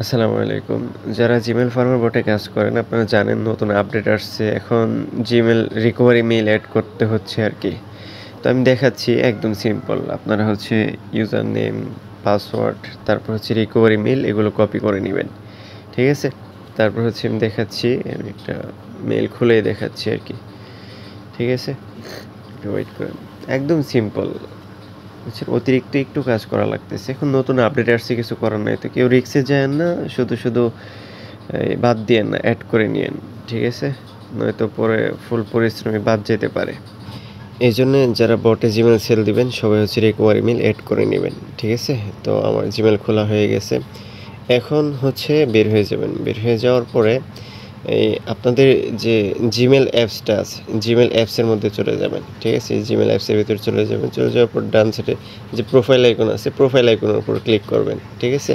আসসালামু আলাইকুম। যারা জিমেইল ফার্মের বটে কাজ করেন আপনারা জানেন নতুন আপডেট আসছে। এখন জিমেইল রিকভারি মেইল এড করতে হচ্ছে আরকি। তো আমি দেখাচ্ছি একদম সিম্পল। আপনারা ইউজার নেম, পাসওয়ার্ড, তারপর রিকভারি মেইল এগুলো কপি করে নিবেন। ঠিক আছে? তারপর আমি দেখাচ্ছি, আমি একটা মেইল খুলেই দেখাচ্ছি আরকি। ঠিক আছে? একটু ওয়েট করেন। একদম সিম্পল। অতিরিক্ত একটু কাজ করা লাগতেছে। এখন নতুন আপডেট আসছে কিছু করার নাই। তো কেউ রিস্কে যায়েন না। শুধু বাদ দিয়েন না, এড করে নিয়েন। ঠিক আছে? নয়তো পরে ফুল পরিশ্রমী বাদ যেতে পারে। এইজন্যে যারা বটে জিমেইল সেল দিবেন সবাই রিকভারি মেইল এড করে নিবেন। ঠিক আছে? তো আমার জিমেইল খোলা হয়ে গেছে। এখন বের হয়ে যাবেন। বের হয়ে যাওয়ার পরে এই আপনাদের যে জিমেইল অ্যাপসটা আছে, জিমেইল অ্যাপসের মধ্যে চলে যাবেন। ঠিক আছে? জিমেইল অ্যাপসের ভিতরে চলে যাবেন। চলে যাওয়ার পর ডান সাইডে যে প্রোফাইল আইকন আছে, প্রোফাইল আইকনের উপর ক্লিক করবেন। ঠিক আছে?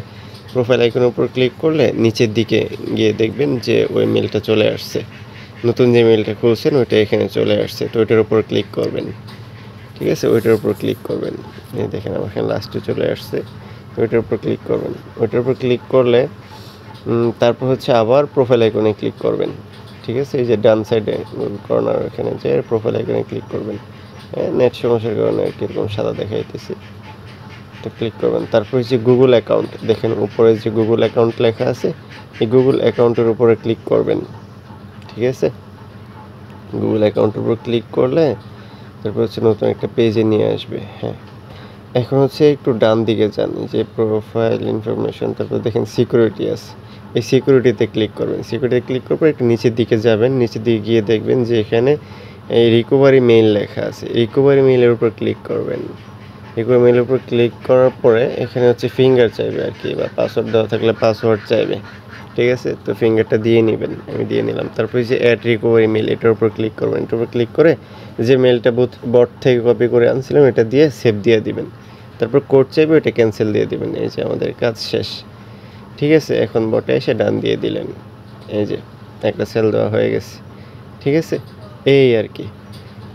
প্রোফাইল আইকনের উপর ক্লিক করলে নিচের দিকে গিয়ে দেখবেন যে ওই মেইলটা চলে আসছে। নতুন যে মেইলটা খুলছেন ওইটা এখানে চলে আসছে। তো ওইটার উপর ক্লিক করবেন। ঠিক আছে? ওইটার উপর ক্লিক করবেন। এই দেখেন আমার এখানে লাস্টে চলে আসছে। ওইটার উপর ক্লিক করবেন। ওইটার উপর ক্লিক করলে তারপর আবার প্রোফাইল আইকনে ক্লিক করবেন। ঠিক আছে? এই যে ডান সাইডে কর্নার এখানে যে প্রোফাইল আইকনে ক্লিক করবেন। নেট সমস্যার কারণে এরকম সাদা দেখাইতেছে। তো ক্লিক করবেন। তারপর গুগল অ্যাকাউন্ট দেখেন উপরে যে গুগল অ্যাকাউন্ট লেখা আছে, এই গুগল অ্যাকাউন্টের উপরে ক্লিক করবেন। ঠিক আছে? গুগল অ্যাকাউন্টের উপর ক্লিক করলে তারপর নতুন একটা পেজে নিয়ে আসবে। হ্যাঁ, এখন একটু ডান দিকে যান, যে প্রোফাইল ইনফরমেশন, তারপর দেখেন সিকিউরিটি আছে, এই সিকিউরিটিতে ক্লিক করবেন। সিকিউরিটিতে ক্লিক করার পর একটু নিচের দিকে যাবেন। নিচের দিকে গিয়ে দেখবেন যে এখানে এই রিকভারি মেইল লেখা আছে। রিকভারি মেইলের উপর ক্লিক করবেন। রিকভারি মেইলের উপর ক্লিক করার পরে এখানে ফিঙ্গার চাইবে আর কি, বা পাসওয়ার্ড দেওয়া থাকলে পাসওয়ার্ড চাইবে। ঠিক আছে? তো ফিঙ্গারটা দিয়ে নেবেন। আমি দিয়ে নিলাম। তারপর অ্যাড রিকভারি মেইল, এটার উপর ক্লিক করবেন। এটার উপর ক্লিক করে যে মেইলটা বট থেকে কপি করে আনছিলাম এটা দিয়ে সেভ দিয়ে দিবেন। তারপর কোড চাইবে, ওটা ক্যান্সেল দিয়ে দিবেন। এই যে আমাদের কাজ শেষ। ঠিক আছে? এখন বটে এসে ডান দিয়ে দিলেন। এই যে একটা সেল দেওয়া হয়ে গেছে। ঠিক আছে? এই আর কি,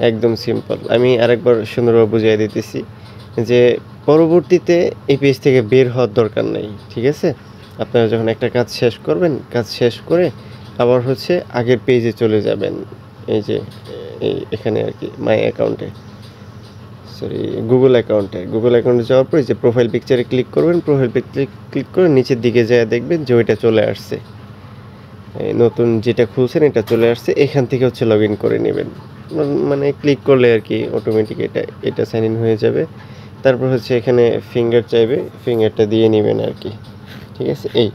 একদম সিম্পল। আমি আরেকবার সুন্দরভাবে বুঝিয়ে দিতেছি যে পরবর্তীতে এই পেজ থেকে বের হওয়ার দরকার নেই। ঠিক আছে? আপনারা যখন একটা কাজ শেষ করবেন, কাজ শেষ করে আবার আগের পেজে চলে যাবেন। এই যে এখানে আর কি মাই অ্যাকাউন্টে, গুগল অ্যাকাউন্টে যাওয়ার পরে যে প্রোফাইল পিকচারে ক্লিক করবেন। প্রোফাইল পিকচারে ক্লিক করে নিচের দিকে যেয়ে দেখবেন যে ওইটা চলে আসছে। নতুন যেটা খুলছেন এটা চলে আসছে। এখান থেকে লগ ইন করে নেবেন। মানে ক্লিক করলে আর কি অটোমেটিক এটা সাইন ইন হয়ে যাবে। তারপর এখানে ফিঙ্গার চাইবে, ফিঙ্গারটা দিয়ে নেবেন আর কি। ঠিক আছে? এই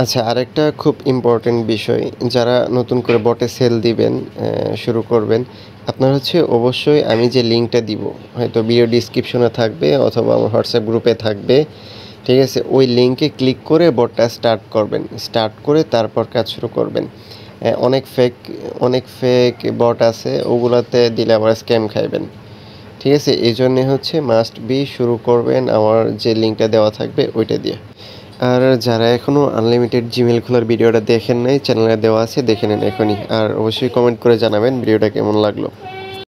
আচ্ছা, আরেকটা খুব ইম্পর্টেন্ট বিষয়, যারা নতুন করে বটে সেল দিবেন, শুরু করবেন, আপনার অবশ্যই আমি যে লিঙ্কটা দিব, হয়তো ভিডিও ডিসক্রিপশনে থাকবে অথবা আমার হোয়াটসঅ্যাপ গ্রুপে থাকবে। ঠিক আছে? ওই লিঙ্কে ক্লিক করে বটটা স্টার্ট করবেন। স্টার্ট করে তারপর কাজ শুরু করবেন। অনেক ফেক বট আছে, ওগুলাতে দিলে আবার স্ক্যাম খাইবেন। ঠিক আছে? এই জন্যে মাস্ট বি শুরু করবেন আমার যে লিঙ্কটা দেওয়া থাকবে ওইটা দিয়ে। আর যারা এখনও আনলিমিটেড জিমেইল খোলার ভিডিওটা দেখেন নাই, চ্যানেলে দেওয়া আছে, দেখে নেন এখনই। আর অবশ্যই কমেন্ট করে জানাবেন ভিডিওটা কেমন লাগলো।